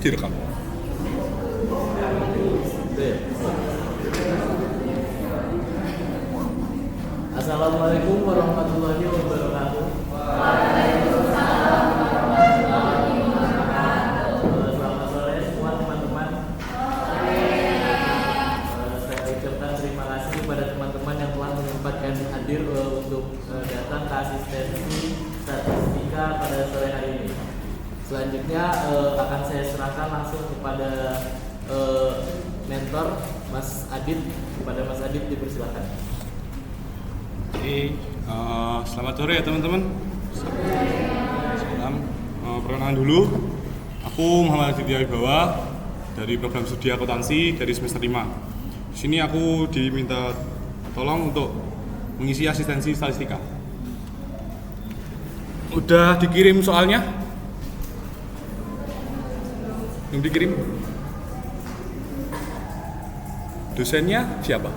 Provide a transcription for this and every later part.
direkam. Assalamualaikum warahmatullahi wabarakatuh. Selamat sore semua teman-teman. Saya ucapkan terima kasih kepada teman-teman yang telah menyempatkan hadir untuk datang ke asistensi statistika pada sore hari ini. Selanjutnya akan saya serahkan langsung kepada mentor Mas Adit. Kepada Mas Adit dipersilakan. Oke, selamat sore ya teman-teman. Salam. Perkenalan dulu, aku Muhammad Aditya Wibawa dari program studi akuntansi dari semester 5. Di sini aku diminta tolong untuk mengisi asistensi statistika. Udah dikirim soalnya? Belum dikirim? Dosennya siapa?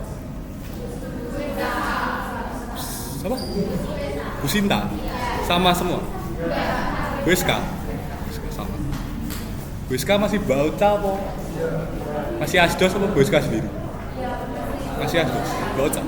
Siapa? Bu Sinta? Sama semua? Bu Eska? Sama. Bu Eska masih bauca apa? Masih asdos apa Bu Eska sendiri? Masih asdos, bauca.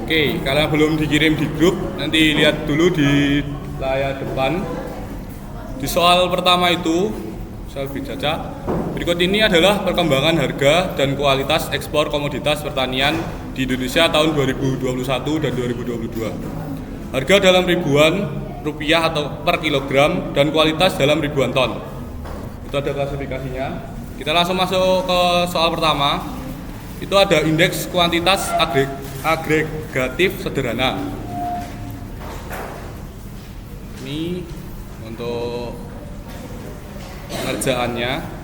Oke, kalau belum dikirim di grup, nanti lihat dulu di layar depan. Di soal pertama itu, soal Caca, berikut ini adalah perkembangan harga dan kualitas ekspor komoditas pertanian di Indonesia tahun 2021 dan 2022. Harga dalam ribuan rupiah atau per kilogram dan kualitas dalam ribuan ton. Itu ada klasifikasinya. Kita langsung masuk ke soal pertama. Itu ada indeks kuantitas agregatif sederhana. Ini untuk pengerjaannya.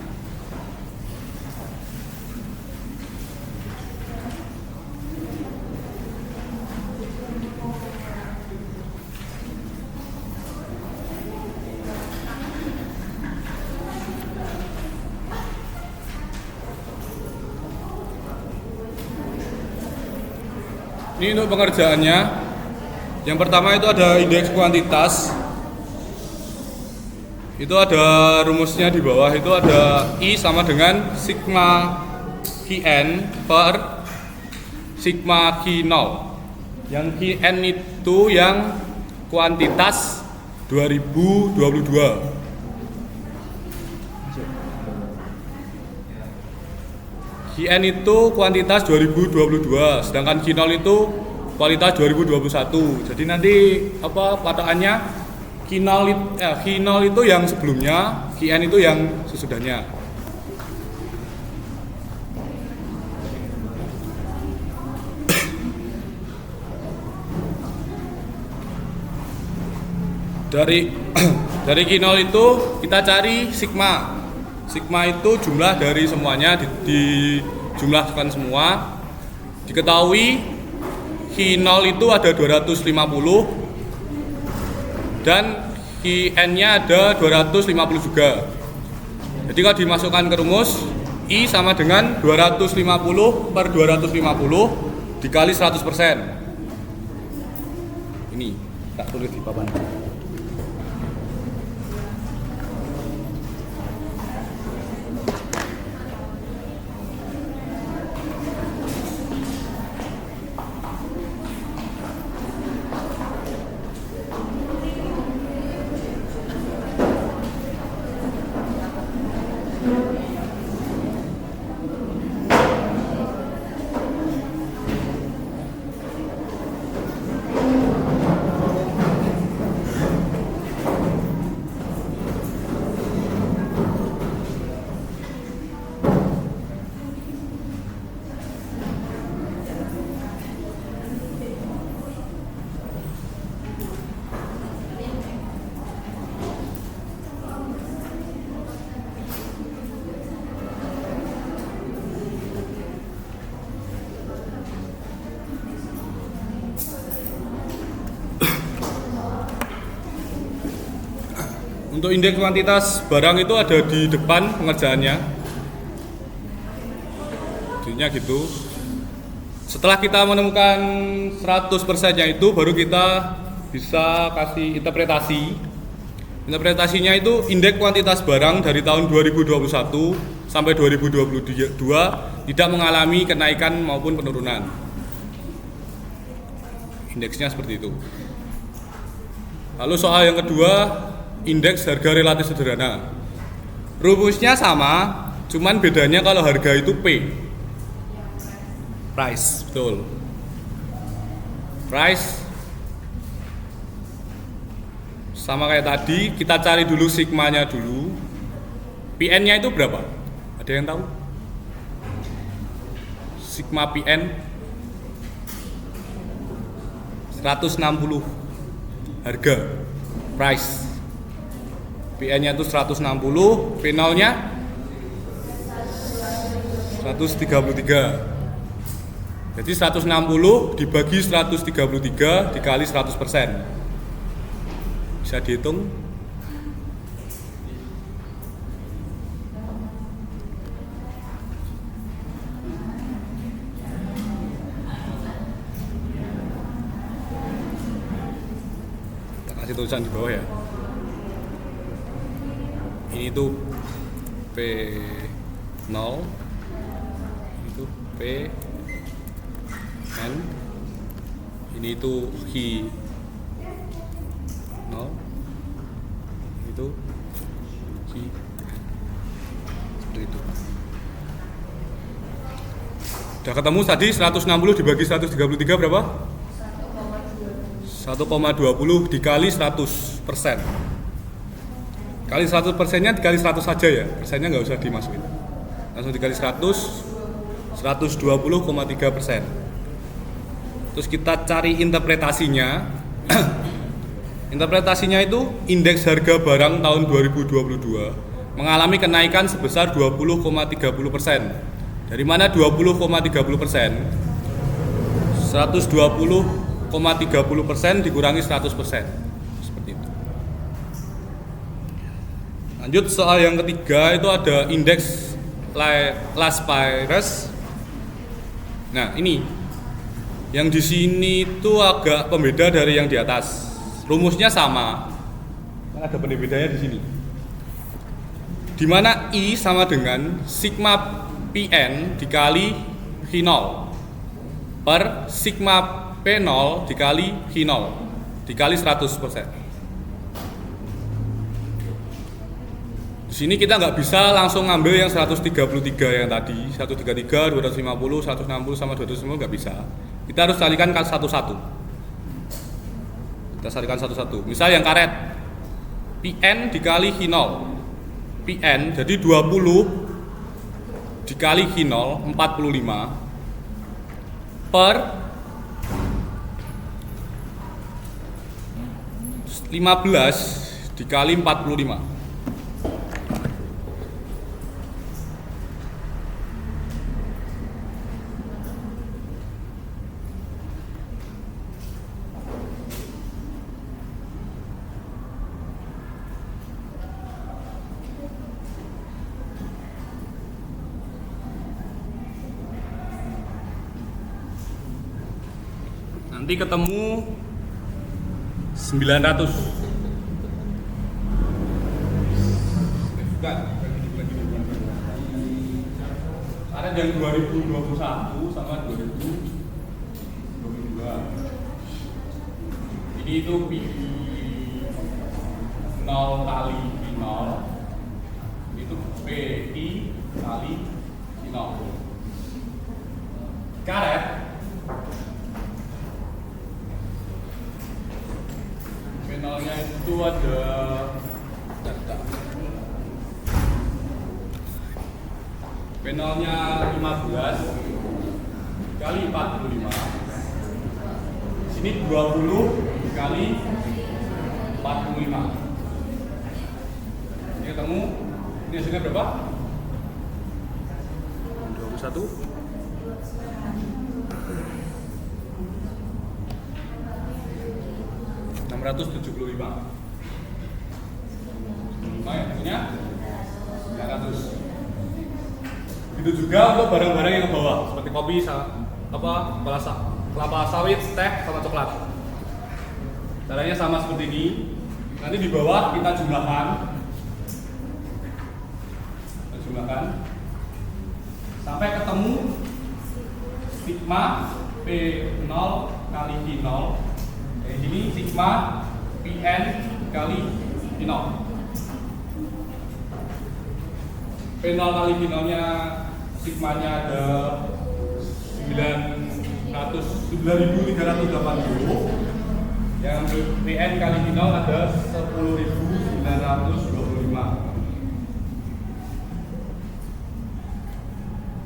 Ini untuk pengerjaannya. Yang pertama itu ada indeks kuantitas. Itu ada rumusnya di bawah, itu ada I sama dengan sigma Qn per sigma Q0. Yang Qn itu yang kuantitas 2022. Qn itu kuantitas 2022, sedangkan Q0 itu kualitas 2021. Jadi nanti patokannya Q0 itu yang sebelumnya, Qn itu yang sesudahnya. Dari Q0 itu kita cari sigma. Sigma itu jumlah dari semuanya, dijumlahkan semua. Diketahui Q0 itu ada 250 dan Qn-nya ada 250 juga. Jadi kalau dimasukkan ke rumus, I sama dengan 250 per 250 dikali 100%. Ini tak tulis di papan. Untuk indeks kuantitas barang itu ada di depan pengerjaannya. Jadinya gitu. Setelah kita menemukan 100%-nya itu, baru kita bisa kasih interpretasi. Interpretasinya itu indeks kuantitas barang dari tahun 2021 sampai 2022 tidak mengalami kenaikan maupun penurunan. Indeksnya seperti itu. Lalu soal yang kedua, indeks harga relatif sederhana. Rumusnya sama, cuman bedanya kalau harga itu P. Price, betul. Price sama kayak tadi, kita cari dulu sigmanya dulu. PN-nya itu berapa? Ada yang tahu? Sigma PN 160. Harga, price. PN-nya itu 160, P0-nya 133. Jadi 160 dibagi 133 dikali 100%. Bisa dihitung. Kita kasih tulisan di bawah ya. Ini tuh P0, itu P N, ini itu Hi 0, itu Hi, seperti itu. Udah ketemu tadi 160 dibagi 133 berapa? 1,20 dikali 100%. Kali 100%-nya dikali 100 saja ya, persennya nggak usah dimasukin. Langsung dikali 100, 120,3%. Terus kita cari interpretasinya. Interpretasinya itu indeks harga barang tahun 2022 mengalami kenaikan sebesar 20,30%. Dari mana 20,30%? 120,30% dikurangi 100%. Seperti itu. Lanjut soal yang ketiga, itu ada indeks last price. Nah, ini yang di sini itu agak pembeda dari yang di atas. Rumusnya sama. Ada pembedanya di sini. Di mana I sama dengan sigma PN dikali Hi0 per sigma P0 dikali Hi0 dikali 100%. Di sini kita nggak bisa langsung ngambil yang 133 yang tadi, 133, 250, 160 sama 250 nggak bisa. Kita harus carikan satu-satu. Kita carikan satu-satu. Misal yang karet, PN dikali Hi0, PN jadi 20 dikali Hi0 45 per 15 dikali 45. Nanti ketemu 900. Ada yang 2021 sama 2022. Ini itu Pi 0 kali Pi 0. Itu Pi kali Pi 0. Karet P0-nya itu ada data. P0-nya 15 kali 45. Sini 20 kali 45. Ini ketemu. Ini hasilnya berapa? 21. 675. ya, punya 900. Begitu juga untuk barang-barang yang ke bawah seperti kopi, kelapa sawit, teh, sama coklat. Caranya sama seperti ini. Nanti di bawah kita jumlahkan sampai ketemu sigma P0 kali I0. Kayak gini sigma Pn kali I0. P0 kali I0 nya sigmanya ada 9.380. Yang Pn kali I0 ada 10.925.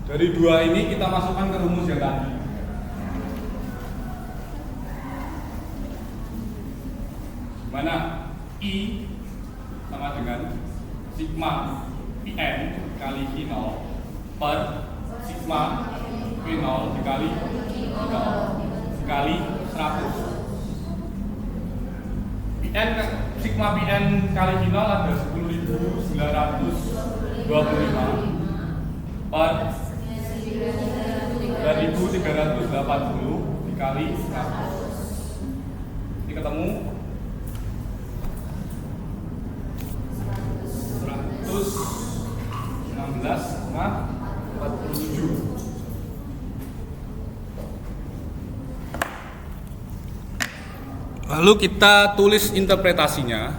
Dari dua ini kita masukkan ke rumus yang tadi. Mana I sama dengan sigma Pn kali I0 per sigma P0 dikali I0 dikali 100. Sigma Pn kali I0 ada 10.925 per 9.380 dikali 100. Ini ketemu 116,47. Lalu kita tulis interpretasinya.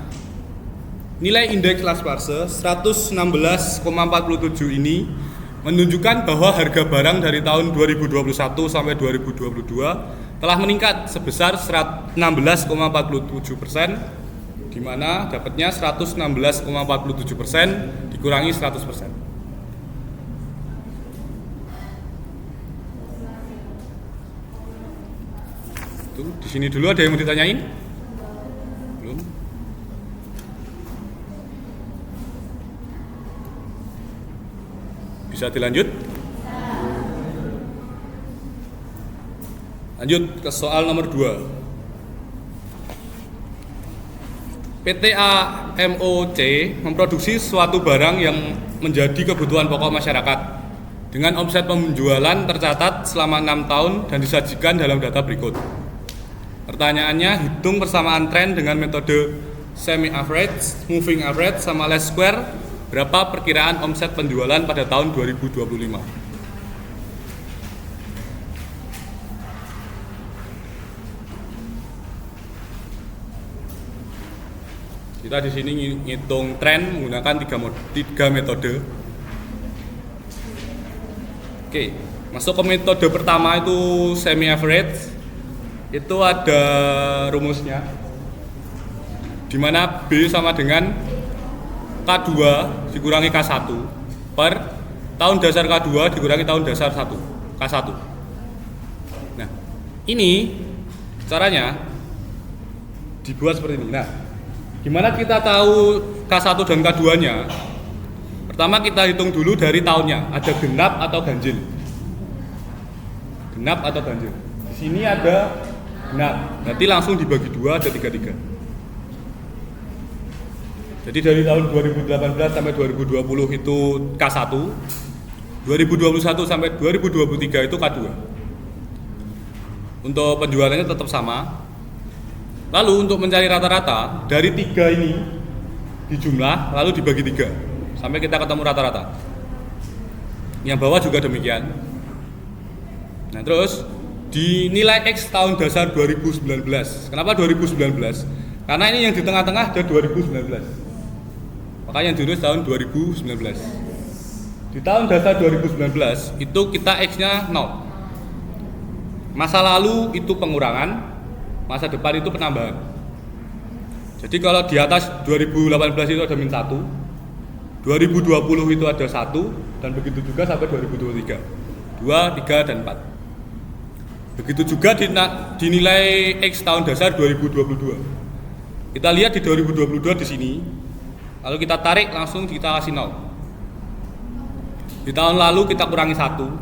Nilai indeks Laplace 116,47 ini menunjukkan bahwa harga barang dari tahun 2021 sampai 2022 telah meningkat sebesar 16,47%, di mana dapatnya 116,47% dikurangi 100%. Di sini dulu ada yang mau ditanyain? Belum? Bisa dilanjut? Lanjut ke soal nomor 2. PT AMOC memproduksi suatu barang yang menjadi kebutuhan pokok masyarakat dengan omset penjualan tercatat selama 6 tahun dan disajikan dalam data berikut. Pertanyaannya, hitung persamaan tren dengan metode semi-average, moving average, sama least square. Berapa perkiraan omset penjualan pada tahun 2025? Kita di sini ngitung tren menggunakan tiga metode. Oke, masuk ke metode pertama itu semi-average. Itu ada rumusnya, di mana B sama dengan K2 dikurangi K1 per tahun dasar K2 dikurangi tahun dasar K1. Nah, ini caranya dibuat seperti ini. Nah, gimana kita tahu K1 dan K2-nya? Pertama kita hitung dulu dari tahunnya, ada genap atau ganjil. Genap atau ganjil. Di sini ada genap, berarti langsung dibagi 2 ada 33. Jadi dari tahun 2018 sampai 2020 itu K1, 2021 sampai 2023 itu K2. Untuk penjualannya tetap sama. Lalu untuk mencari rata-rata dari 3 ini dijumlah lalu dibagi 3 sampai kita ketemu rata-rata. Yang bawah juga demikian. Nah, terus di nilai X tahun dasar 2019. Kenapa 2019? Karena ini yang di tengah-tengah ada 2019. Makanya yang ditulis tahun 2019. Di tahun dasar 2019 itu kita X-nya 0. Masa lalu itu pengurangan, masa depan itu penambahan. Jadi kalau di atas 2018 itu ada min 1, 2020 itu ada 1, dan begitu juga sampai 2023. 2, 3, dan 4. Begitu juga di nilai X tahun dasar 2022. Kita lihat di 2022 di sini, lalu kita tarik langsung kita kasih 0. Di tahun lalu kita kurangi 1,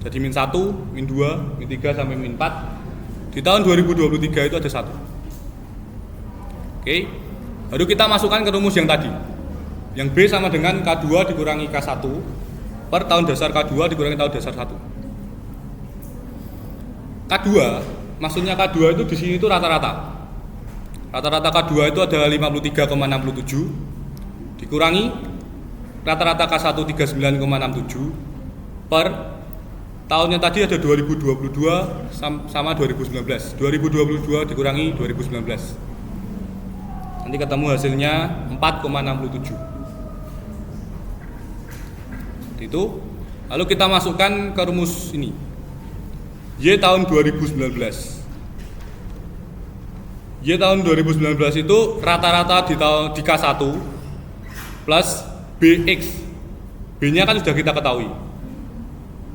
jadi min 1, min 2, min 3 sampai min 4. Di tahun 2023 itu ada 1. Oke, baru kita masukkan ke rumus yang tadi. Yang B sama dengan K2 dikurangi K1 per tahun dasar K2 dikurangi tahun dasar 1. K2, maksudnya K2 itu di sini itu rata-rata. Rata-rata K2 itu adalah 53,67 dikurangi rata-rata K1 39,67 per tahunnya tadi ada 2022 sama 2019. 2022 dikurangi 2019. Nanti ketemu hasilnya 4,67. Itu. Lalu kita masukkan ke rumus ini. Y tahun 2019. Y tahun 2019 itu rata-rata di K1 plus BX. B-nya kan sudah kita ketahui.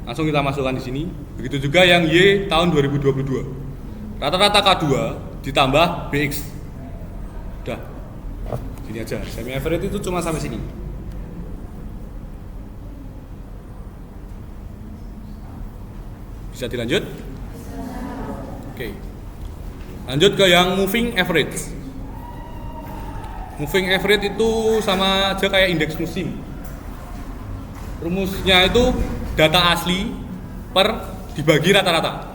Langsung kita masukkan di sini. Begitu juga yang Y tahun 2022. Rata-rata K2 ditambah BX. Udah. Gini aja. Semi average itu cuma sampai sini. Bisa dilanjut? Oke. Lanjut ke yang moving average. Moving average itu sama aja kayak indeks musim. Rumusnya itu data asli per dibagi rata-rata.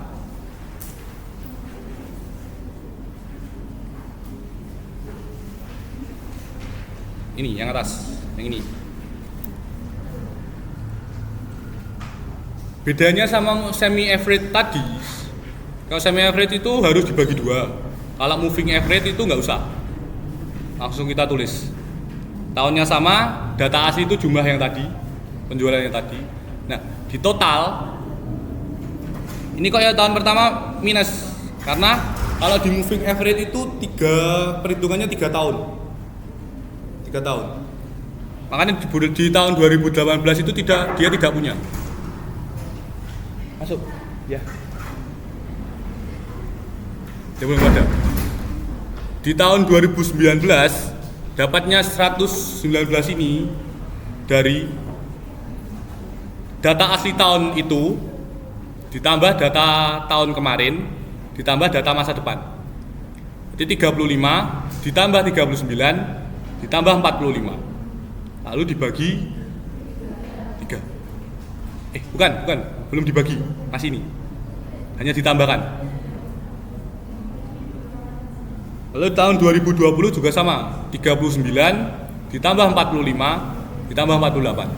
Ini yang atas, yang ini. Bedanya sama semi average tadi, kalau semi average itu harus dibagi dua. Kalau moving average itu nggak usah, langsung kita tulis. Tahunnya sama, data asli itu jumlah yang tadi, penjualan yang tadi. Nah, di total, ini kok ya tahun pertama minus, karena kalau di moving average itu perhitungannya 3 tahun. 3 tahun. Makanya di tahun 2018 itu dia tidak punya. Masuk, ya. Dia belum ada. Di tahun 2019 dapatnya 119 ini dari data asli tahun itu ditambah data tahun kemarin ditambah data masa depan. Jadi 35 ditambah 39 ditambah 45. Lalu dibagi 3. Bukan, belum dibagi, masih ini. Hanya ditambahkan. Lalu tahun 2020 juga sama, 39 ditambah 45 ditambah 48.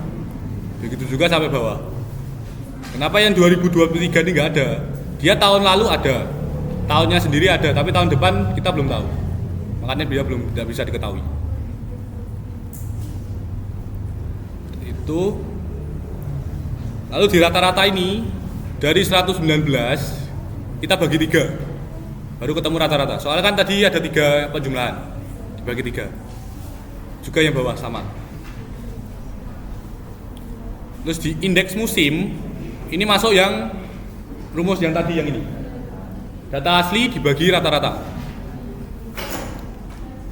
Begitu juga sampai bawah. Kenapa yang 2023 ini nggak ada? Dia tahun lalu ada, tahunnya sendiri ada, tapi tahun depan kita belum tahu. Makanya dia tidak bisa diketahui. Itu. Lalu di rata-rata ini dari 119 kita bagi 3, baru ketemu rata-rata. Soalnya kan tadi ada 3 penjumlahan, dibagi 3. Juga yang bawah sama. Terus di indeks musim ini masuk yang rumus yang tadi yang ini. Data asli dibagi rata-rata.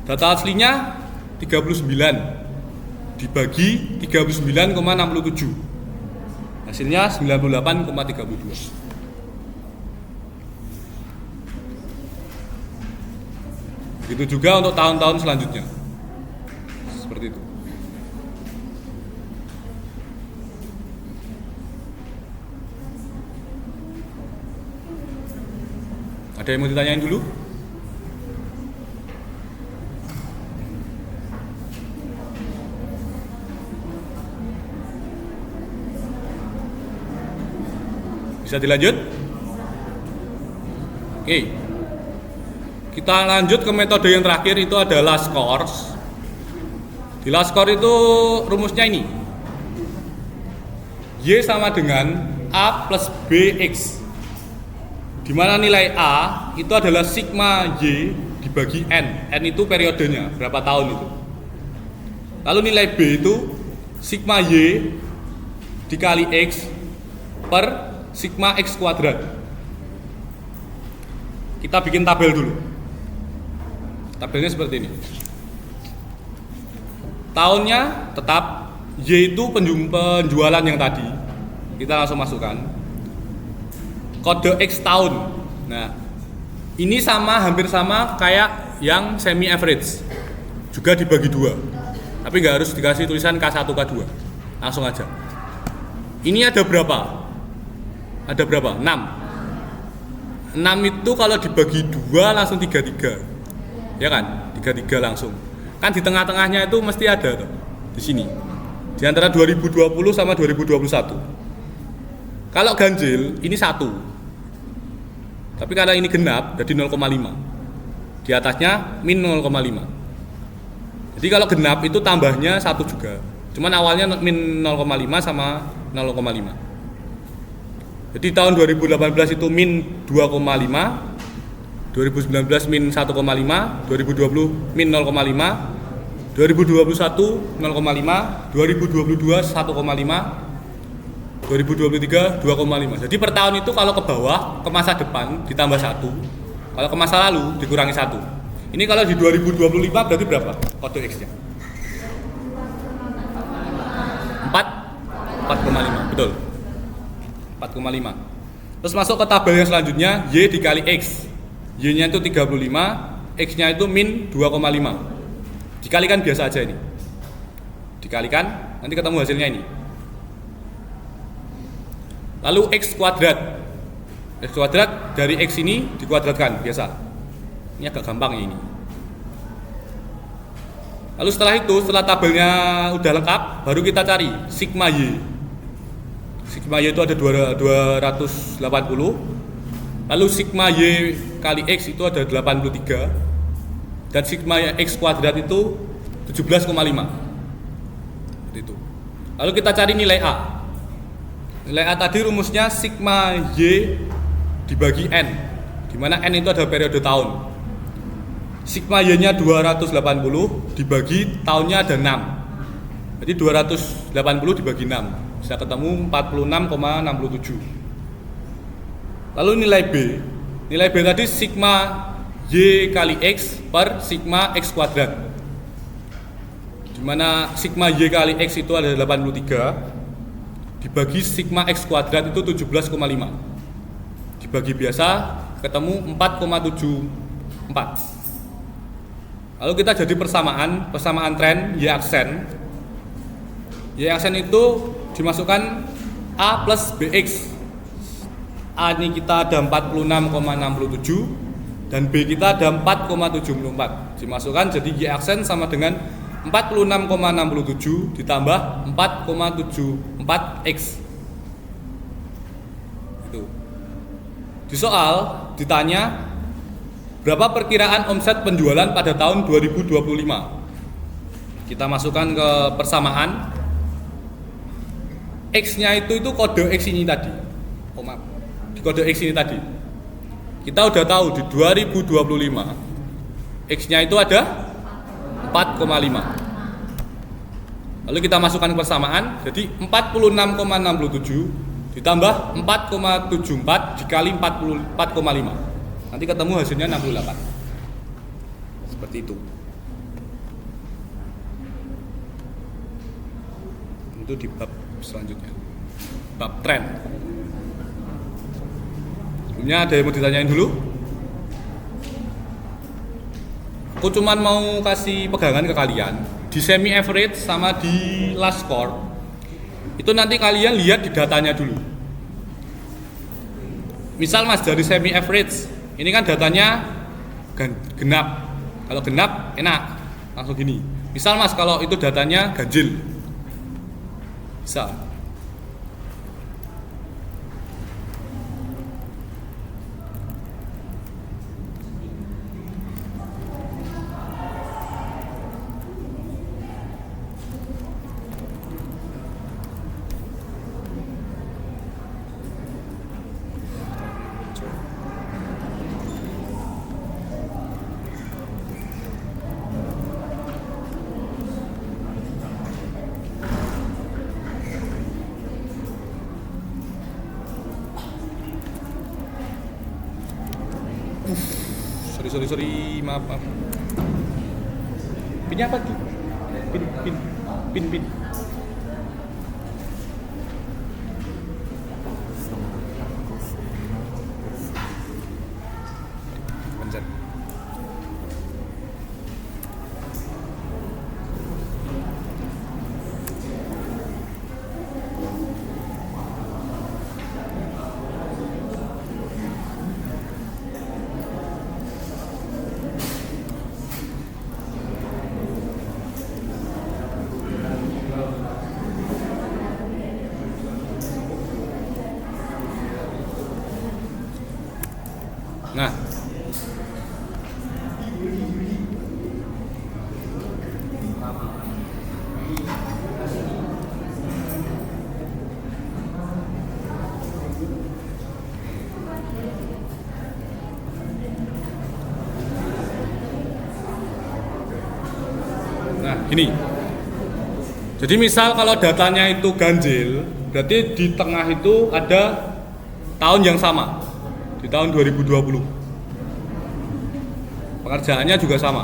Data aslinya 39 dibagi 39,67. Hasilnya 98,32. Begitu juga untuk tahun-tahun selanjutnya. Seperti itu. Ada yang mau ditanyain dulu? Bisa dilanjut? Oke. Kita lanjut ke metode yang terakhir, itu ada last scores. Di last score itu rumusnya ini. Y sama dengan A plus BX. Di mana nilai A itu adalah sigma Y dibagi N. N itu periodenya, berapa tahun itu. Lalu nilai B itu sigma Y dikali X per sigma X kuadrat. Kita bikin tabel dulu. Tabelnya seperti ini. Tahunnya tetap, Y itu penjualan yang tadi. Kita langsung masukkan. Kode X tahun. Nah, ini hampir sama kayak yang semi average. Juga dibagi 2. Tapi nggak harus dikasih tulisan K1, K2. Langsung aja. Ini ada berapa? Ada berapa? 6. 6 itu kalau dibagi 2 langsung 33. Ya kan? 33 langsung. Kan di tengah-tengahnya itu mesti ada tuh. Di sini. Di antara 2020 sama 2021. Kalau ganjil ini 1. Tapi karena ini genap jadi 0,5. Di atasnya min 0,5. Jadi kalau genap itu tambahnya 1 juga. Cuman awalnya min 0,5 sama 0,5. Jadi tahun 2018 itu min 2,5, 2019 min 1,5, 2020 min 0,5, 2021 0,5, 2022 1,5, 2023 2,5. Jadi per tahun itu kalau ke bawah ke masa depan ditambah 1, kalau ke masa lalu dikurangi 1. Ini kalau di 2025 berarti berapa kode X-nya? 4,5, betul. 4,5. Terus masuk ke tabel yang selanjutnya, Y dikali X. Y-nya itu 35, X-nya itu min 2,5. Dikalikan biasa aja ini. Dikalikan, nanti ketemu hasilnya ini. Lalu X kuadrat. X kuadrat dari X ini dikuadratkan biasa. Ini agak gampang ya ini. Lalu setelah itu, setelah tabelnya udah lengkap, baru kita cari sigma Y. Sigma Y itu ada 280. Lalu sigma Y kali X itu ada 83. Dan sigma X kuadrat itu 17,5. Seperti itu. Lalu kita cari nilai A. Nilai A tadi rumusnya sigma Y dibagi N, di mana N itu ada periode tahun. Sigma Y-nya 280 dibagi tahunnya ada 6. Jadi 280 dibagi 6 bisa ketemu 46,67. Lalu nilai B. Nilai B tadi sigma Y kali X per sigma X kuadrat. Di mana sigma Y kali X itu ada 83 dibagi sigma X kuadrat itu 17,5. Dibagi biasa ketemu 4,74. Lalu kita jadi persamaan tren Y aksen. Y aksen itu dimasukkan A plus BX. A ini kita ada 46,67 dan B kita ada 4,74. Dimasukkan jadi Y aksen sama dengan 46,67 ditambah 4,74X. Itu. Di soal ditanya berapa perkiraan omset penjualan pada tahun 2025? Kita masukkan ke persamaan. X-nya itu kode X ini tadi. Oh maaf. Di kode X ini tadi. Kita udah tahu di 2025 X-nya itu ada 4,5. Lalu kita masukkan ke persamaan. Jadi 46,67 ditambah 4,74 dikali 44,5. Nanti ketemu hasilnya 68. Seperti itu. Itu di bab selanjutnya. Bab tren. Sebelumnya ada yang mau ditanyain dulu? Aku cuman mau kasih pegangan ke kalian. Di semi average sama di last score itu nanti kalian lihat di datanya dulu. Misal mas dari semi average ini kan datanya genap. Kalau genap enak, langsung gini. Misal mas kalau itu datanya ganjil, bisa. Sorry, maaf. Pinnya apa tuh? Pin. Pencet. Nah, gini. Jadi misal kalau datanya itu ganjil, berarti di tengah itu ada tahun yang sama, di tahun 2020. Pengerjaannya juga sama.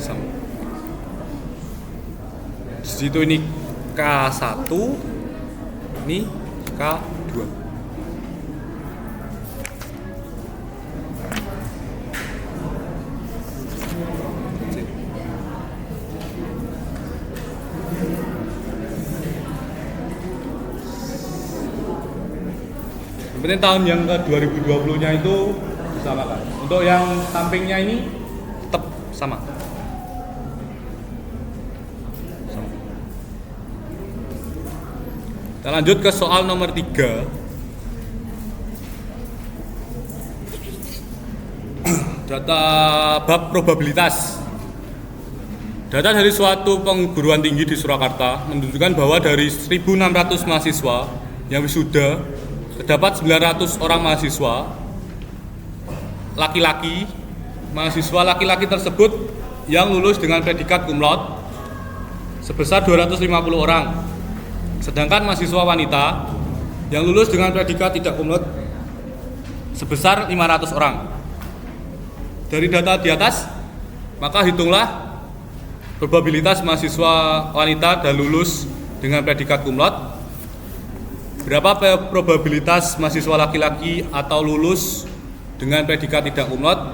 Sama. Di situ ini K1, ini K2. Yang penting tahun yang ke 2020-nya itu disamakan. Untuk yang sampingnya ini tetap sama. Kita lanjut ke soal nomor 3. Data bab probabilitas. Data dari suatu perguruan tinggi di Surakarta menunjukkan bahwa dari 1.600 mahasiswa yang wisuda, terdapat 900 orang mahasiswa laki-laki. Mahasiswa laki-laki tersebut yang lulus dengan predikat cum laude sebesar 250 orang. Sedangkan mahasiswa wanita yang lulus dengan predikat tidak cum laude sebesar 500 orang. Dari data di atas, maka hitunglah probabilitas mahasiswa wanita dan lulus dengan predikat cum laude. Berapa probabilitas mahasiswa laki-laki atau lulus dengan predikat tidak cum laude?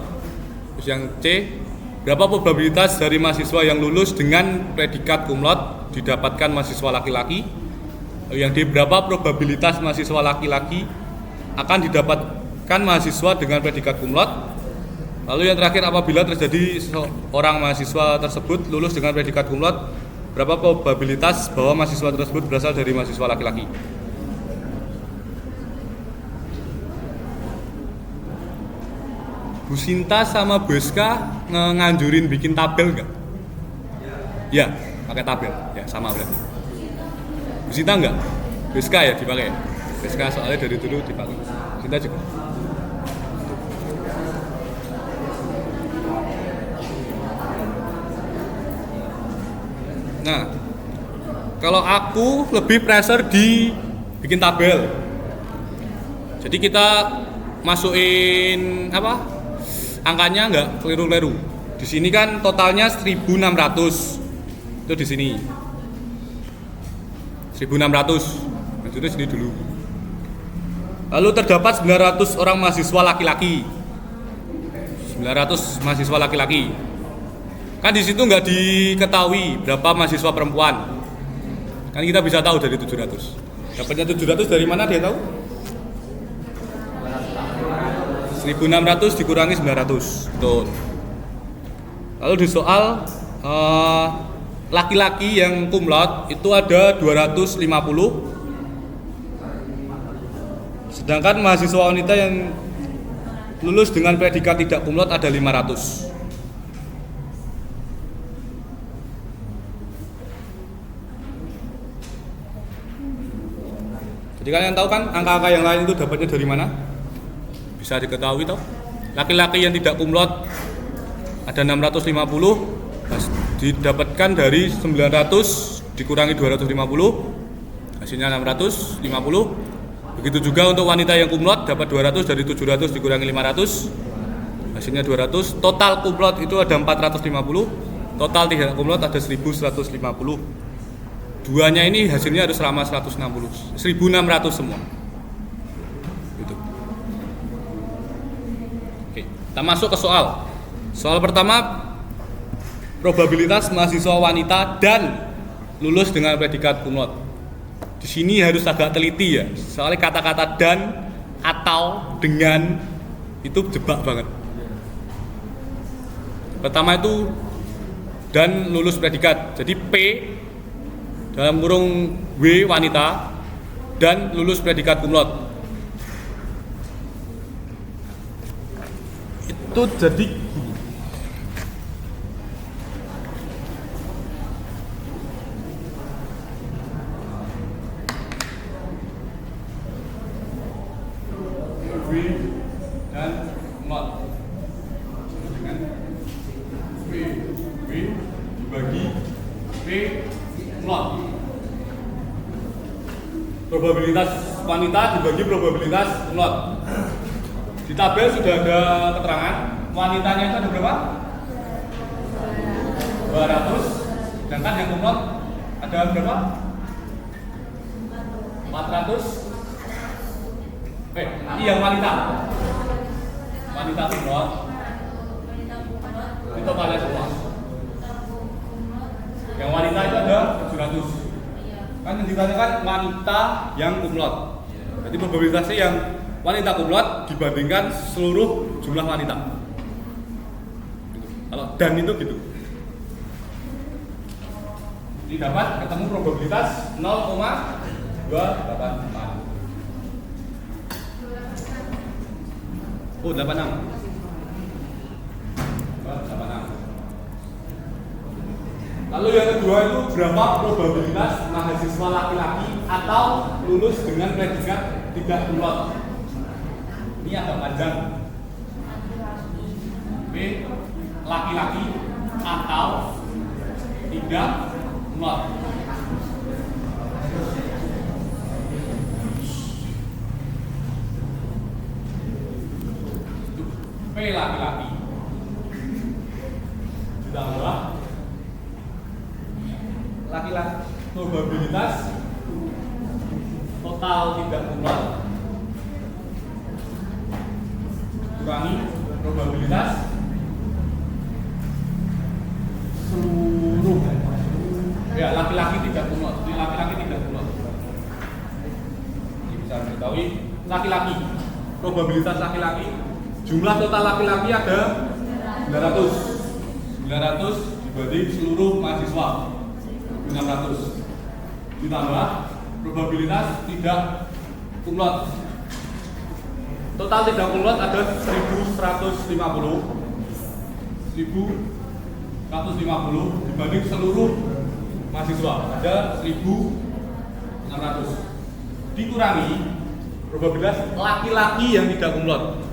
Terus yang C, berapa probabilitas dari mahasiswa yang lulus dengan predikat cum laude didapatkan mahasiswa laki-laki? Yang D, berapa probabilitas mahasiswa laki-laki akan didapatkan mahasiswa dengan predikat cum laude? Lalu yang terakhir, apabila terjadi seorang mahasiswa tersebut lulus dengan predikat cum laude, berapa probabilitas bahwa mahasiswa tersebut berasal dari mahasiswa laki-laki? Bu Sinta sama Bu Eska nganjurin bikin tabel nggak? Ya, pakai tabel. Ya, sama berarti. Bu Sinta enggak? Bu Eska ya dipakai ya? Bu Eska soalnya dari dulu dipakai. Bu Sinta juga. Nah, kalau aku lebih pressure di bikin tabel. Jadi kita masukin apa? Angkanya enggak keliru-keliru. Di sini kan totalnya 1.600. Itu di sini. 1.600. Maksudnya sini dulu. Lalu terdapat 900 orang mahasiswa laki-laki. 900 mahasiswa laki-laki. Kan di situ nggak diketahui berapa mahasiswa perempuan. Kan kita bisa tahu dari 700. Dapatnya 700 dari mana dia tahu? 1.600 dikurangi 900. Betul. Lalu di soal laki-laki yang cum laude itu ada 250. Sedangkan mahasiswa wanita yang lulus dengan predikat tidak cum laude ada 500. Jadi kalian tahu kan angka-angka yang lain itu dapatnya dari mana? Bisa diketahui toh. Laki-laki yang tidak cum laude ada 650, didapatkan dari 900 dikurangi 250, hasilnya 650. Begitu juga untuk wanita yang cum laude dapat 200 dari 700 dikurangi 500, hasilnya 200. Total cum laude itu ada 450, total tidak cum laude ada 1150. Duanya ini hasilnya harus sama 160, 1600 semua. Gitu. Oke, kita masuk ke soal. Soal pertama, probabilitas mahasiswa wanita dan lulus dengan predikat cum laude. Di sini harus agak teliti ya, soalnya kata-kata dan, atau, dengan itu jebak banget. Pertama itu dan lulus predikat. Jadi P dalam kurung W wanita dan lulus predikat cum laude. Itu jadi W dan cum laude. Dengan W dibagi P cum laude. Probabilitas wanita dibagi probabilitas cum laude. Di tabel sudah ada keterangan wanitanya itu ada berapa? 200, sedangkan yang cum laude ada berapa? 400. Yang wanita cum laude itu kalian semua. Yang wanita itu ada 700. Kan yang ditanyakan wanita yang cum laude. Jadi probabilitasnya yang wanita cum laude dibandingkan seluruh jumlah wanita. Kalau dan itu gitu. Jadi dapat ketemu probabilitas 0,284. Oh, 86. 86. Lalu yang kedua itu berapa probabilitas mahasiswa laki-laki atau lulus dengan predikat tidak cum laude? Ini agak panjang. B. Laki-laki atau tidak cum laude. P laki-laki ditambah laki-laki probabilitas total tidak cum laude kurangi probabilitas seluruh ya laki-laki tidak cum laude. Laki-laki tidak cum laude. Ini bisa diketahui laki-laki probabilitas laki-laki. Jumlah total laki-laki ada 900 dibanding seluruh mahasiswa 600 ditambah probabilitas tidak cum laude. Total tidak cum laude ada 1150 dibanding seluruh mahasiswa ada 1600 dikurangi probabilitas laki-laki yang tidak cum laude.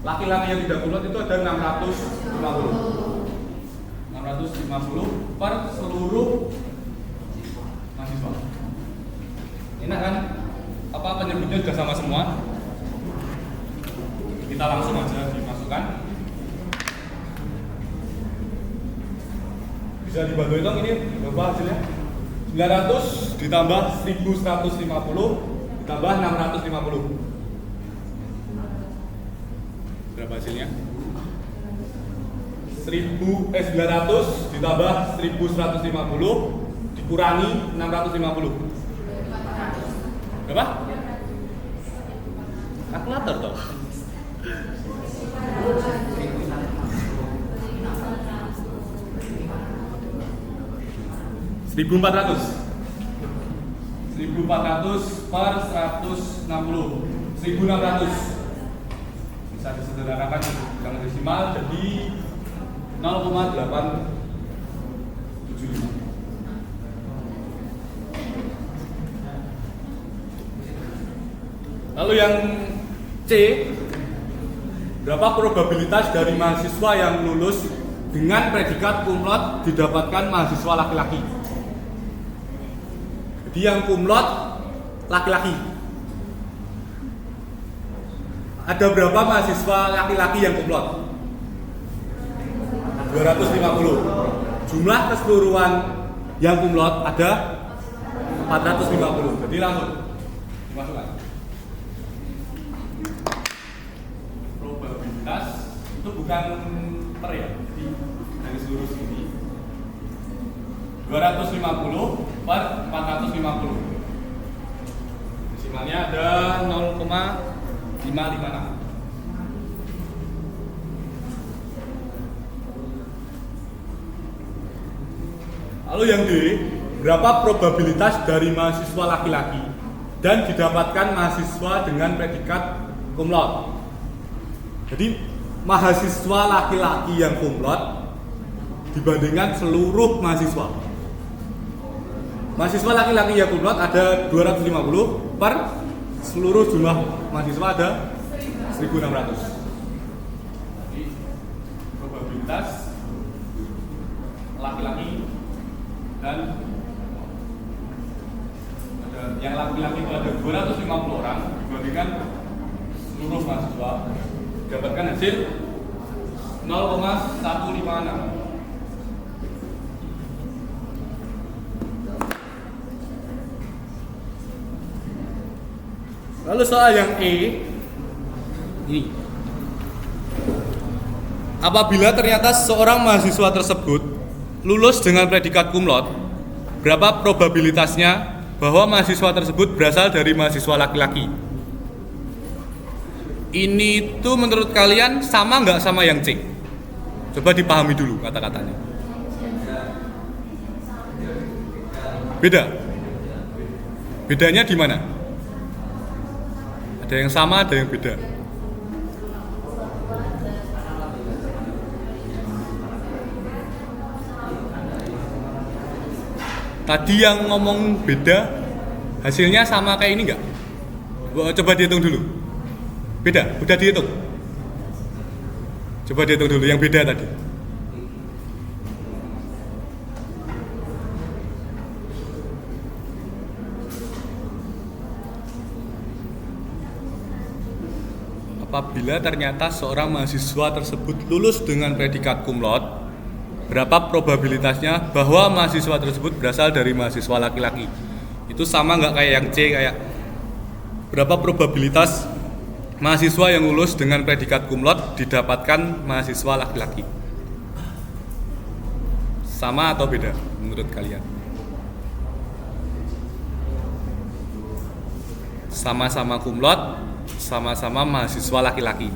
Laki-laki yang tidak cum laude itu ada 650 per seluruh mahasiswa. Enak kan? Apa penyebutnya sudah sama semua? Kita langsung aja dimasukkan. Bisa dibantu hitung ini berapa hasilnya? 900 ditambah 1150 ditambah 650. Berapa hasilnya? 900 ditambah 1150 dikurangi 650. Berapa? Kalkulator toh. 1400 per 160 1600 bisa disederhanakan dengan desimal jadi 0,875. Lalu yang C, berapa probabilitas dari mahasiswa yang lulus dengan predikat cum laude didapatkan mahasiswa laki-laki? Jadi yang cum laude laki-laki. Ada berapa mahasiswa laki-laki yang cum laude? 250. Jumlah keseluruhan yang cum laude ada 450. Jadi langsung dimasukkan. Probabilitas itu bukan per ya, jadi dari seluruh sini 250 per 450. Desimalnya ada 0,556. Lalu yang D, berapa probabilitas dari mahasiswa laki-laki dan didapatkan mahasiswa dengan predikat cum laude. Jadi mahasiswa laki-laki yang cum laude dibandingkan seluruh mahasiswa. Mahasiswa laki-laki yang cum laude ada 250 per seluruh jumlah mahasiswa ada 1.600. Jadi probabilitas laki-laki dan yang laki-laki itu ada 250 orang dibandingkan seluruh mahasiswa dapatkan hasil 0,156. Lalu soal yang E ini, apabila ternyata seorang mahasiswa tersebut lulus dengan predikat cum laude, berapa probabilitasnya bahwa mahasiswa tersebut berasal dari mahasiswa laki-laki? Ini tuh menurut kalian sama nggak sama yang C? Coba dipahami dulu kata-katanya. Beda. Bedanya di mana? Ada yang sama, ada yang beda. Tadi yang ngomong beda, hasilnya sama kayak ini nggak? Coba dihitung dulu. Beda, udah dihitung. Coba dihitung dulu yang beda tadi. Apabila ternyata seorang mahasiswa tersebut lulus dengan predikat cum laude, berapa probabilitasnya bahwa mahasiswa tersebut berasal dari mahasiswa laki-laki? Itu sama nggak kayak yang C, kayak berapa probabilitas mahasiswa yang lulus dengan predikat cum laude didapatkan mahasiswa laki-laki? Sama atau beda menurut kalian? Sama-sama cum laude, sama-sama mahasiswa laki-laki.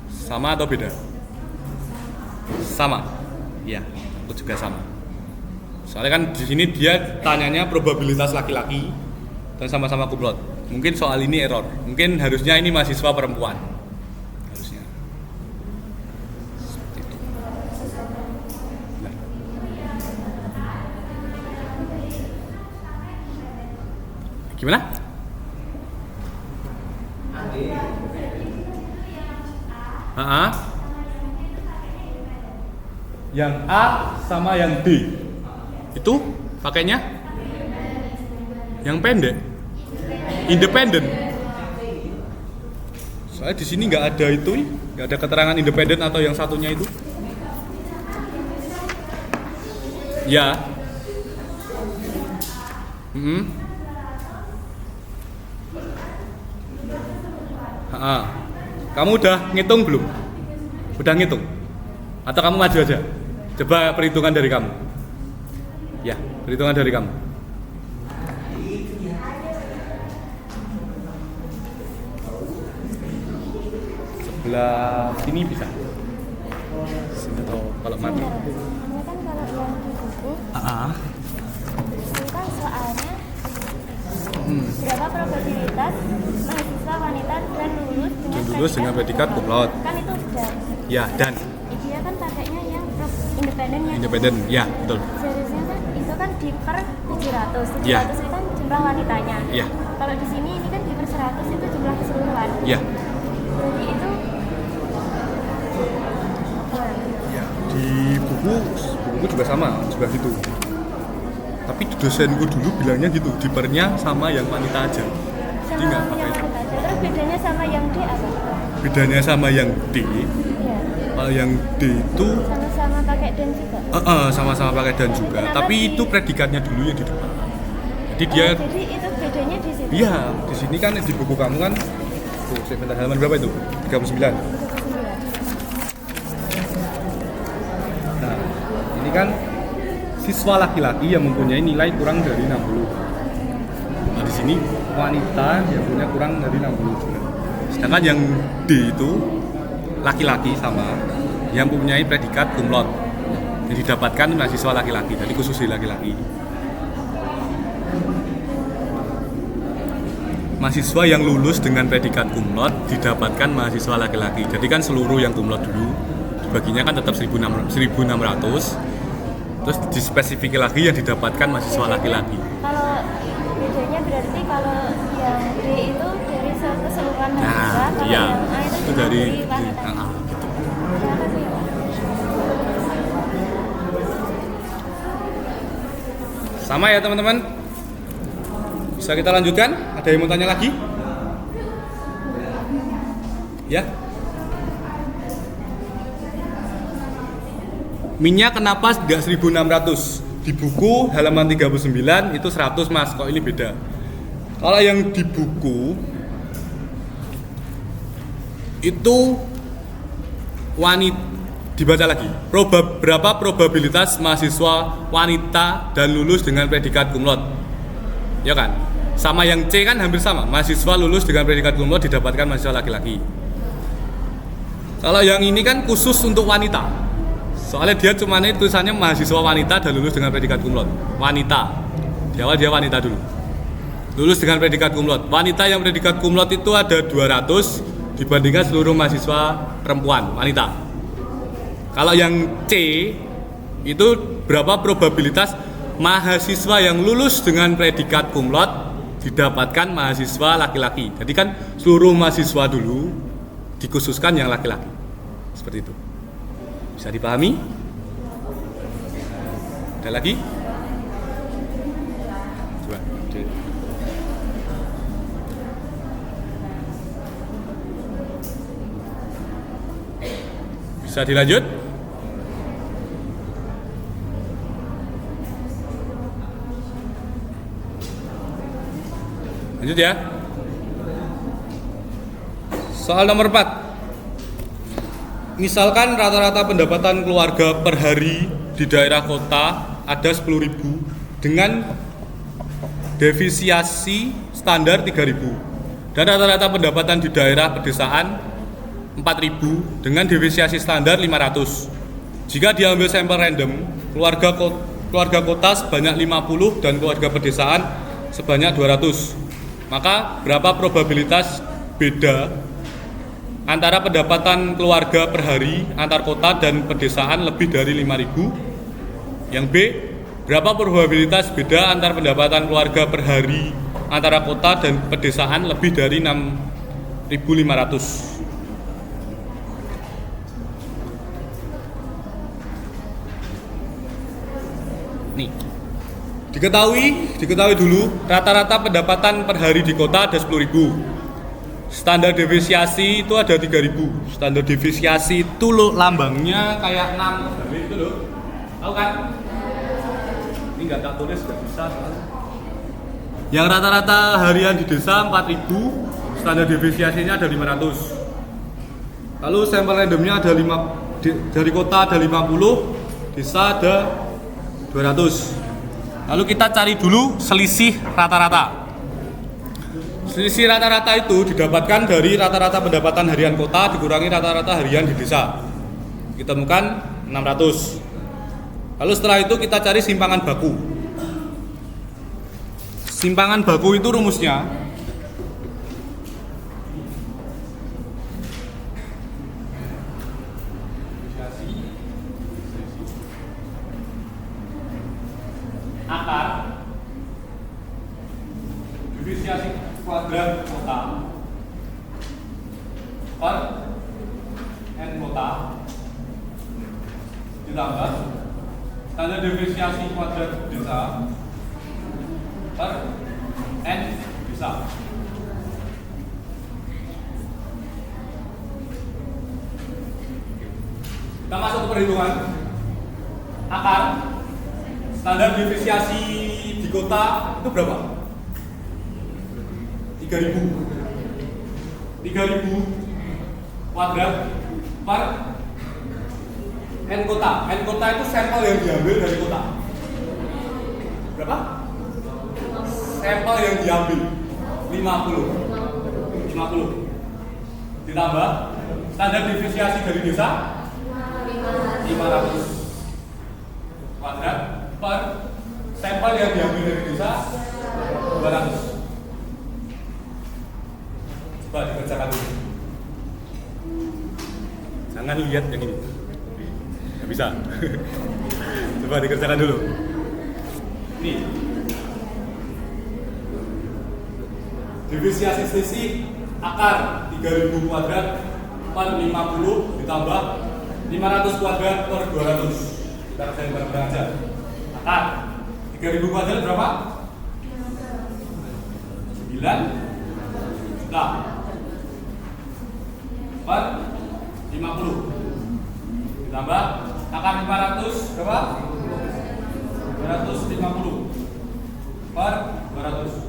Sama atau beda? Sama. Iya, aku juga sama. Soalnya kan di sini dia tanyanya probabilitas laki-laki dan sama-sama cum laude. Mungkin soal ini error. Mungkin harusnya ini mahasiswa perempuan. Harusnya. Seperti itu. Nah. Gimana? Yang A sama yang D itu pakainya yang pendek, independen. Soalnya di sini nggak ada itu, nggak ada keterangan independen atau yang satunya itu. Ya. Kamu udah ngitung belum? Udah ngitung? Atau kamu maju aja? Coba perhitungan dari kamu. Ya, perhitungan dari kamu. Sebelah sini bisa. Sini atau kalau mati. Ini kan kalau yang di buku, itu kan soalnya berapa probabilitas mahasiswa wanita dan lulus dengan predikat cum laude. Kan itu udah. Ya, dan Dia kan pakainya yang independen ya. independen. Ya, betul. Seharusnya kan itu kan di per 700. 700 Ya. itu kan jumlah wanitanya. Ya. Kalau di sini ini kan di per 100 itu jumlah keseluruhan. Ya. Jadi itu Ya, di buku juga sama, juga gitu. Tapi dosenku dulu bilangnya gitu, dipernya sama yang wanita aja. Jadi nggak sama pakai yang itu. wanita aja. Terus bedanya sama yang D apa? Bedanya sama yang D, Iya. kalau yang D itu Sama-sama pakai dan juga. sama-sama pakai dan juga. Kenapa Tapi di- itu predikatnya dulu yang di depan. Jadi dia, Jadi itu bedanya di situ. iya, di sini kan di buku kamu kan, tuh sebentar, halaman berapa itu? 39. Nah, ini kan siswa laki-laki yang mempunyai nilai kurang dari 60. Nah, di sini wanita yang punya kurang dari 60 juga. Sedangkan yang D itu laki-laki sama yang mempunyai predikat cum laude yang didapatkan mahasiswa laki-laki, jadi khusus di laki-laki. Mahasiswa yang lulus dengan predikat cum laude didapatkan mahasiswa laki-laki. Jadi kan seluruh yang cum laude dulu dibaginya kan tetap 1.600, terus dispesifikasi lagi yang didapatkan mahasiswa laki-laki. Kalau bedanya berarti kalau yang D itu dari keseluruhan mahasiswa, kalau iya, yang A itu cuma dari wanita. gitu. Terima kasih ya, Pak. Sama ya teman-teman. Bisa kita lanjutkan? Ada yang mau tanya lagi? Ya. Minnya kenapa tidak 1.600? Di buku halaman 39 itu 100 mas, kok ini beda. Kalau yang di buku itu wanita, dibaca lagi. Berapa probabilitas mahasiswa wanita dan lulus dengan predikat cum laude? Ya kan? Sama yang C kan hampir sama. Mahasiswa lulus dengan predikat cum laude didapatkan mahasiswa laki-laki. Kalau yang ini kan khusus untuk wanita. Soalnya dia cuma ini tulisannya mahasiswa wanita dan lulus dengan predikat cum laude. Wanita. Di awal dia wanita dulu. Lulus dengan predikat cum laude. Wanita yang predikat cum laude itu ada 200 dibandingkan seluruh mahasiswa perempuan, wanita. Kalau yang C itu berapa probabilitas mahasiswa yang lulus dengan predikat cum laude didapatkan mahasiswa laki-laki. Jadi kan seluruh mahasiswa dulu dikhususkan yang laki-laki. Seperti itu. Bisa dipahami? Ada lagi? Coba. Bisa dilanjut? Lanjut ya. Soal nomor 4. Misalkan rata-rata pendapatan keluarga per hari di daerah kota ada 10.000 dengan defisiasi standar 3.000 dan rata-rata pendapatan di daerah pedesaan 4.000 dengan defisiasi standar 500. Jika diambil sampel random, keluarga kota sebanyak 50 dan keluarga pedesaan sebanyak 200. Maka berapa probabilitas beda antara pendapatan keluarga per hari antar kota dan pedesaan lebih dari 5.000? Yang B, berapa probabilitas beda antar pendapatan keluarga per hari antara kota dan pedesaan lebih dari 6.500? Nih, diketahui dulu rata-rata pendapatan per hari di kota ada 10.000. Standar defisiasi itu ada 3.000. Standar defisiasi itu lo lambangnya kayak 6 garis itu loh. Tahu kan? Ini nggak tak tulis, nggak bisa. Yang rata-rata harian di desa 4.000, standar defisiasinya ada 500. Lalu sampel randomnya ada 5, dari kota ada 50, desa ada 200. Lalu kita cari dulu selisih rata-rata. Selisih rata-rata itu didapatkan dari rata-rata pendapatan harian kota dikurangi rata-rata harian di desa. Kita temukan 600. Lalu setelah itu kita cari simpangan baku. Simpangan baku itu rumusnya akar defisiasi kuadrat kota per n kota ditambah standar defisiasi kuadrat desa per n desa. Kita masuk ke perhitungan akar. Standar defisiasi di kota itu berapa? 3.000 kuadrat per n kota. N kota itu sampel yang diambil dari kota. Berapa? Sampel yang diambil 50. ditambah standar deviasi dari desa 500 kuadrat per sampel yang diambil dari desa 200. Coba dikerjakan dulu. Jangan lihat yang ini. Nggak bisa. Coba dikerjakan dulu. Nih. Deviasi selisih akar 3000 kuadrat per 50 ditambah 500 kuadrat per 200. Kita kerjain bareng-bareng aja. Akar 3000 kuadrat berapa? 9 juta per 50 ditambah akar 500 berapa? 250 per 200.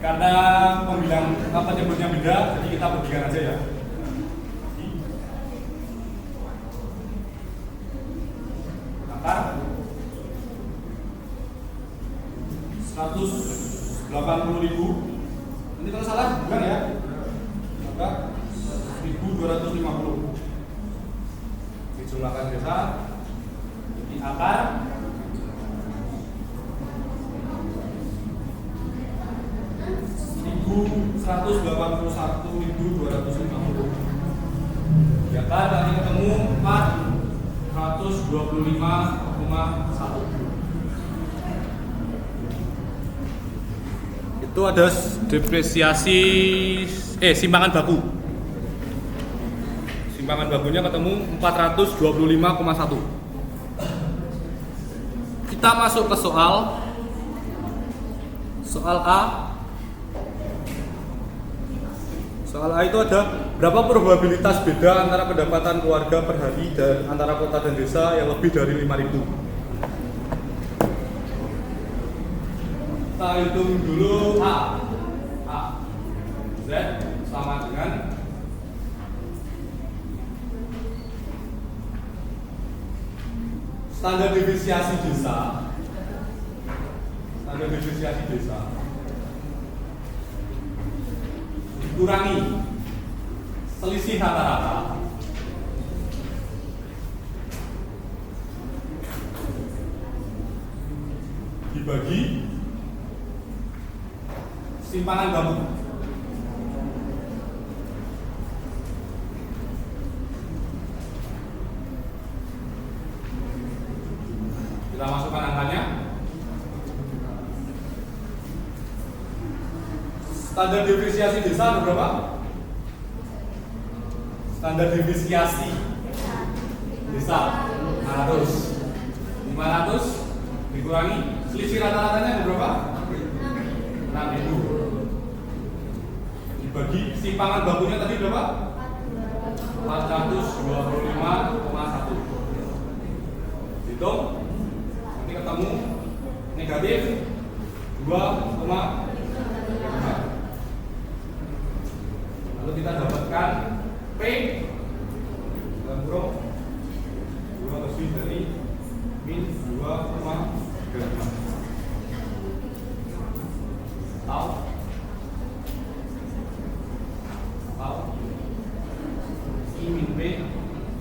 Karena pembilang penyebutnya beda, jadi kita bagikan aja ya. Akar 180.000. Nanti kalau salah bukan ya. Maka 1.250. Dijumlahkan desa. Jadi akar 181.250. Ya kan tadi ketemu 425,1. Itu ada depresiasi simpangan baku. Simpangan bakunya ketemu 425,1. Kita masuk ke soal A. Soal A itu ada berapa probabilitas beda antara pendapatan keluarga per hari dan antara kota dan desa yang lebih dari 5.000. Kita hitung dulu A. Z sama dengan standar deviasi desa. Standar deviasi desa dikurangi selisih rata-rata dibagi simpangan baku. Kita masukkan angkanya. Standar deviasi desa ada berapa? Standar deviasi desa 500 dikurangi selisih rata-ratanya ada berapa? 6.000 dibagi simpangan bakunya tadi berapa? 425,1. Hitung nanti ketemu negatif 2,5. Lalu kita dapatkan P dalam kurung 2 lebih dari min 2,35. Tahu I min P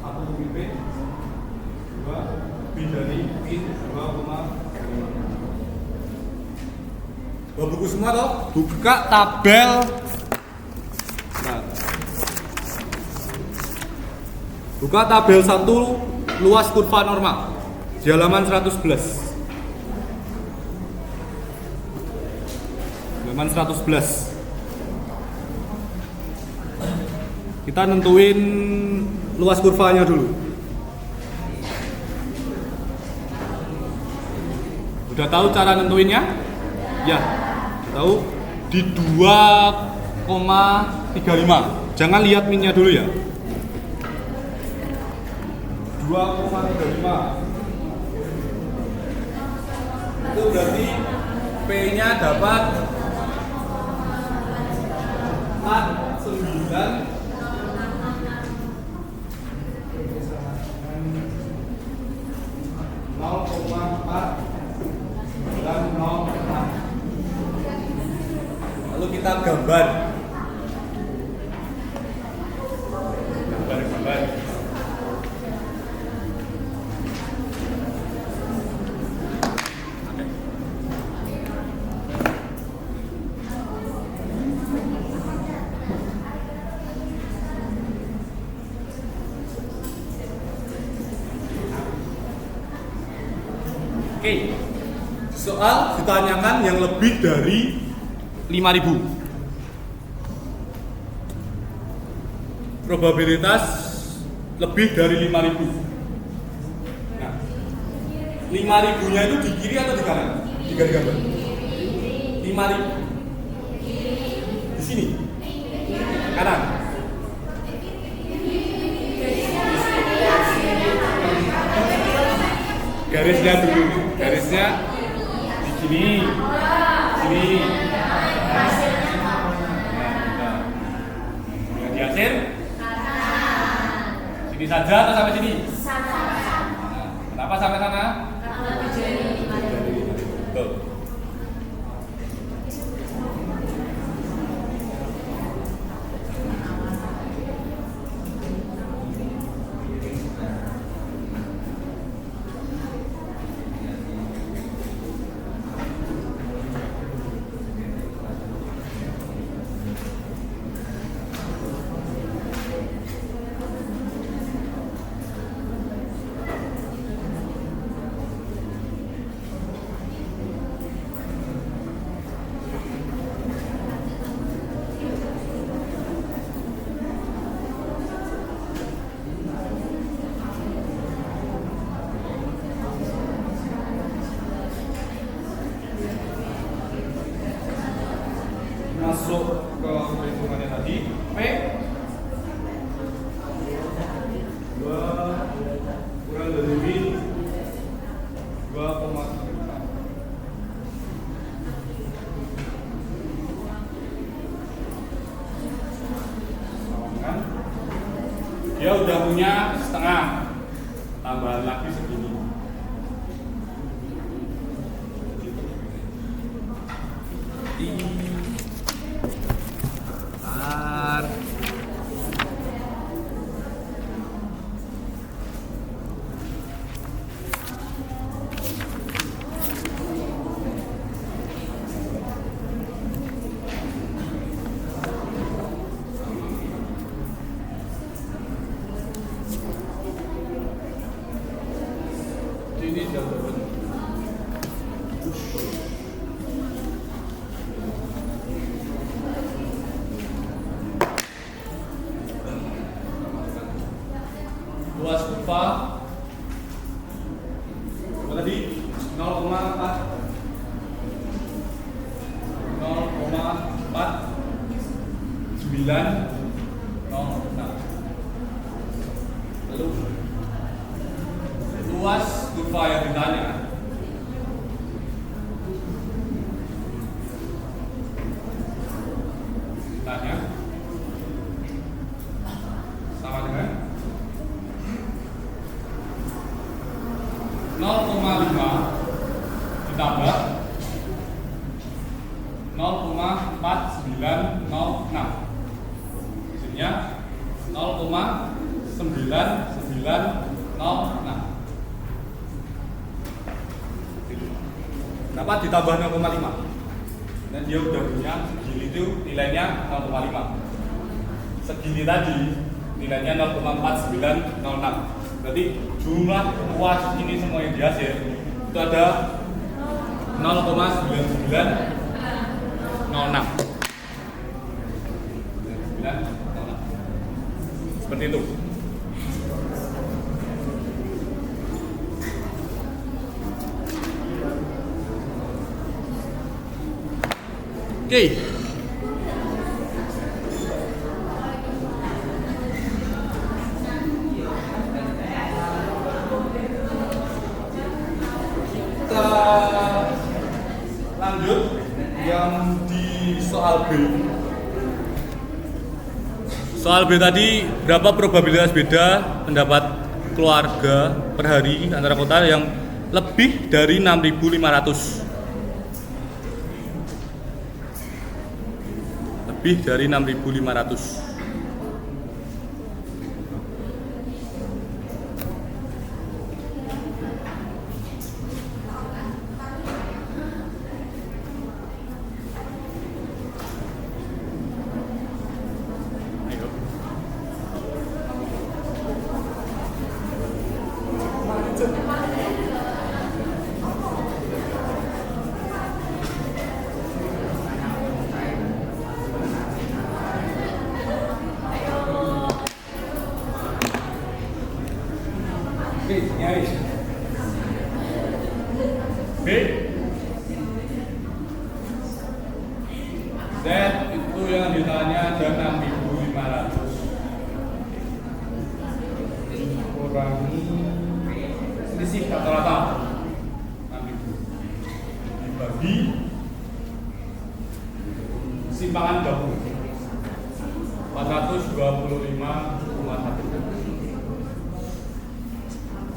1 min P 2 lebih dari min 2,35. Bawa buku semua toh? Buka tabel. Buka tabel 1 luas kurva normal di halaman 111. Halaman 111. Kita nentuin luas kurvanya dulu. Udah tahu cara nentuinnya? Ya, tahu di 2,35. Jangan lihat minnya dulu ya. 2,35 itu berarti P-nya dapat 49 0,4 dan 0,6. Lalu kita gambar. Gambar. Oke, soal ditanyakan yang lebih dari 5.000. Probabilitas lebih dari 5.000. Nah, 5.000-nya itu di kiri atau di kanan? Di garis gambar. 5.000. Di sini. Kanan. Garisnya dulu. Garisnya di sini. Sini. Yang dihasil? Sini saja atau sampai sini? Nah, kenapa sampai sana? Betul. Masuk ke perhitungannya tadi, P 2 kurang dari 2,5. Dia udah punya setengah, tambahan lagi segini. Ini jauh banget. Luas kurva apa tadi? 0,4 Lalu luas kurva yang ditanya sama dengan 0,5 ditambah 0,4906. Hasilnya 0,9906. Kenapa ditambah 0,5? Dan dia udah punya segini itu nilainya 0,5. Segini tadi nilainya 0,4906. Berarti jumlah luas ini semua yang dihasil itu ada 0,9906. Seperti itu. Oke. Kita lanjut yang di soal B. Soal B tadi, berapa probabilitas beda pendapat keluarga per hari antara kota yang lebih dari 6.500? lebih dari 6.500. Oke, nyaris. B. Z itu yang ditanya ada 6.500. Kurangi selisih rata-rata 6.000 dibagi simpangan gabung 425,1.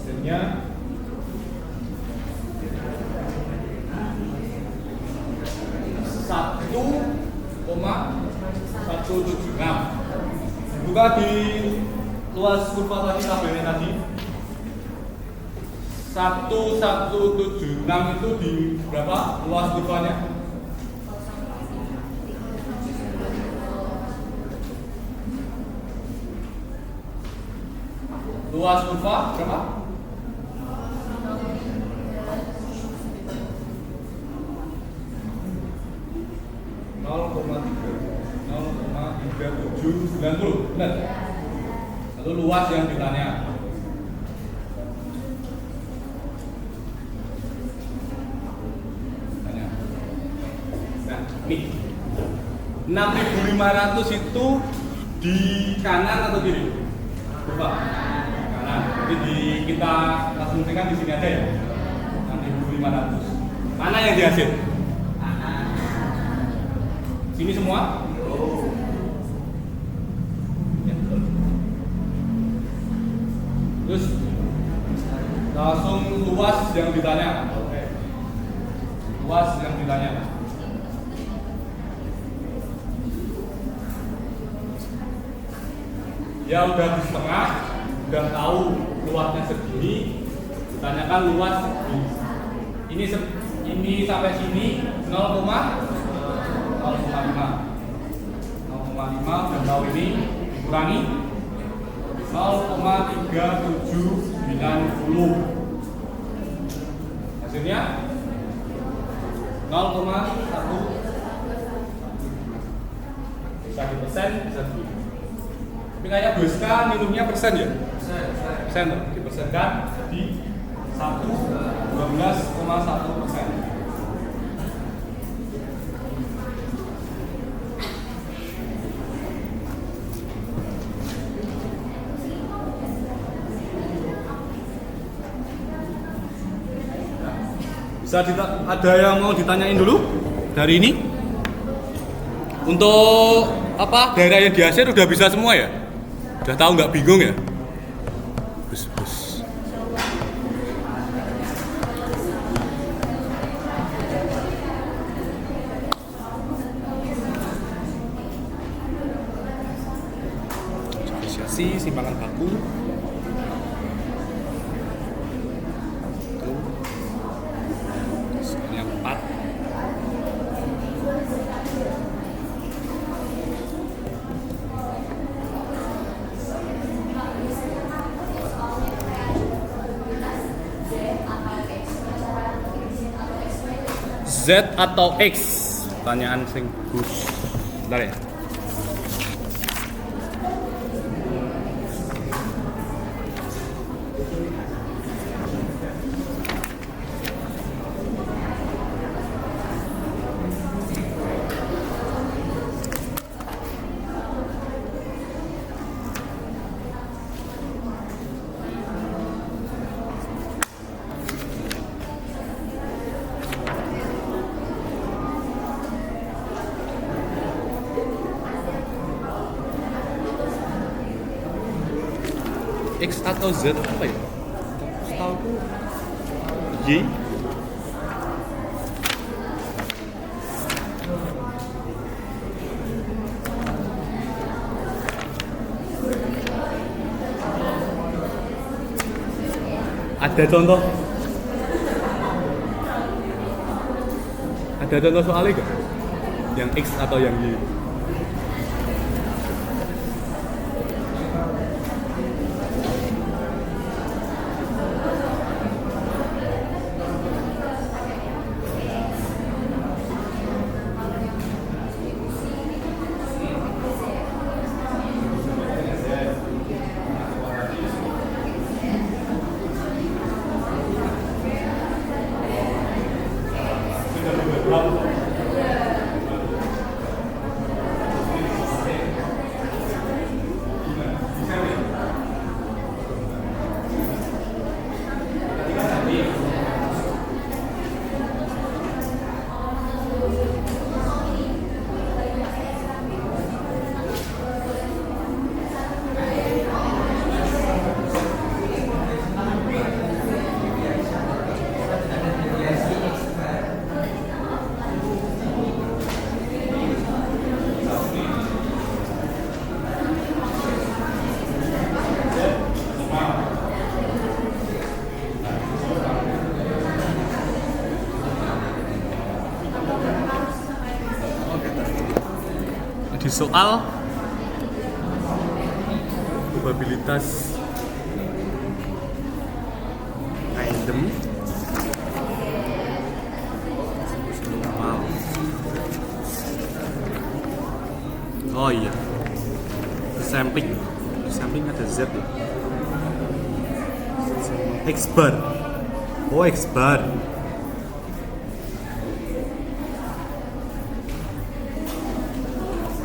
Hasilnya 1,176. Buka di luas kurva tadi, tabelnya tadi 1176 itu di berapa luas kurvanya? Luas kurva berapa? 0,3790, benar. Lalu luas yang ditanya. Tanya. Nah, ini 6.500 itu di kanan atau kiri? Coba. Kanan. Jadi kita asumsikan di sini aja ya. 6.500. Mana yang dihasil? Sini semua? Ya, betul. Terus langsung luas yang ditanya. Oke. Luas yang ditanya. Ya udah di setengah, udah tahu luasnya segini, ditanyakan luas segini. Ini sampai sini 0,5 dan tahu ini dikurangi 0,3790. Hasilnya 0,1. Bisa di persen, bisa di. Tapi kayak Boska minumnya persen ya? Persen loh, dipersenkan jadi 12,1%. Ada yang mau ditanyain dulu dari ini? Untuk apa daerah yang dihasil udah bisa semua ya? Udah tahu nggak, bingung ya? Bus. Spesiasi simpangan baku. Yang 4. Z atau X? Pertanyaan sing bagus. Bentar ya. X atau Z apa ya? Setahu Y. Ada contoh? Ada contoh soalnya nggak? Yang X atau yang Y? Di soal probabilitas random oh iya sampling ada Z ya X bar oh X bar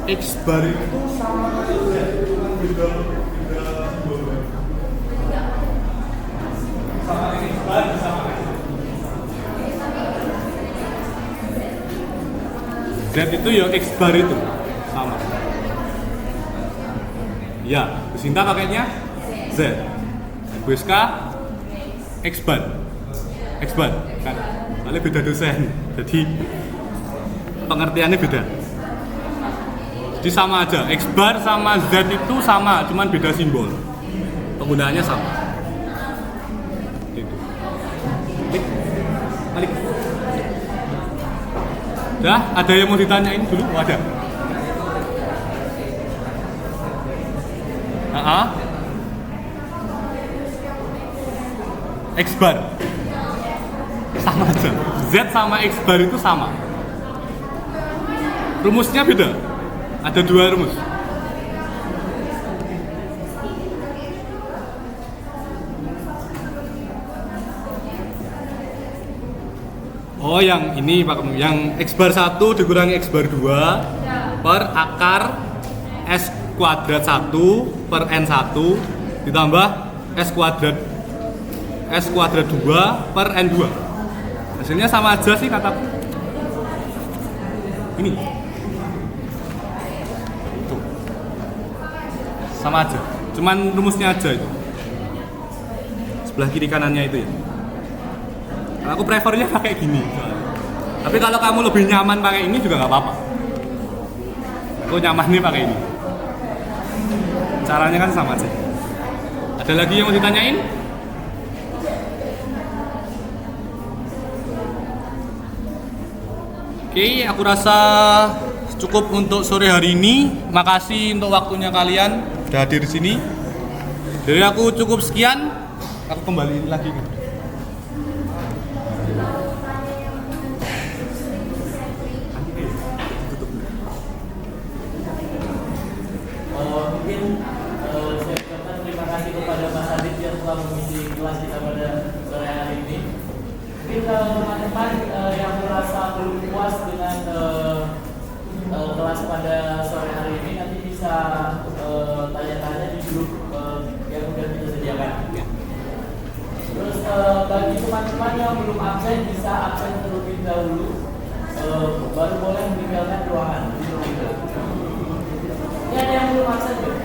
X bar itu sama aja, cuma beda sama X bar sama Z itu ya X bar itu sama. Ya, Sinta pakainya Z. BSK X bar kan. Soalnya beda dosen, jadi pengertiannya beda. Jadi sama aja, X bar sama Z itu sama, cuman beda simbol. Penggunaannya sama. Gitu. Balik. Dah, ada yang mau ditanyain dulu? Oh, ada. X bar sama aja. Z sama X bar itu sama. Rumusnya beda. Ada dua rumus. Oh, yang ini Pak Kemu. Yang X bar 1 dikurangi X bar 2 per akar S kuadrat 1 per N1 ditambah S kuadrat 2 per N2. Hasilnya sama aja sih kataku. Ini. Tuh. Sama aja. Cuman rumusnya aja itu. Sebelah kiri kanannya itu ya. Aku prefernya pakai gini soalnya. Tapi kalau kamu lebih nyaman pakai ini juga nggak apa-apa. Aku nyaman nih pakai ini. Caranya kan sama aja. Ada lagi yang mau ditanyain? Oke, aku rasa cukup untuk sore hari ini. Makasih untuk waktunya kalian sudah hadir di sini. Dari aku cukup sekian. Aku kembali lagi. Mungkin saya ucapkan terima kasih kepada Mas Adit yang telah mengisi kelas kita pada sore hari ini. Mungkin teman-teman yang merasa belum puas dengan kelas pada sore hari ini nanti bisa tanya-tanya di grup yang sudah kita sediakan. Terus bagi teman-teman yang belum absen bisa absen terlebih dahulu, baru boleh meninggalkan ruangan. Ini ada yang belum absen.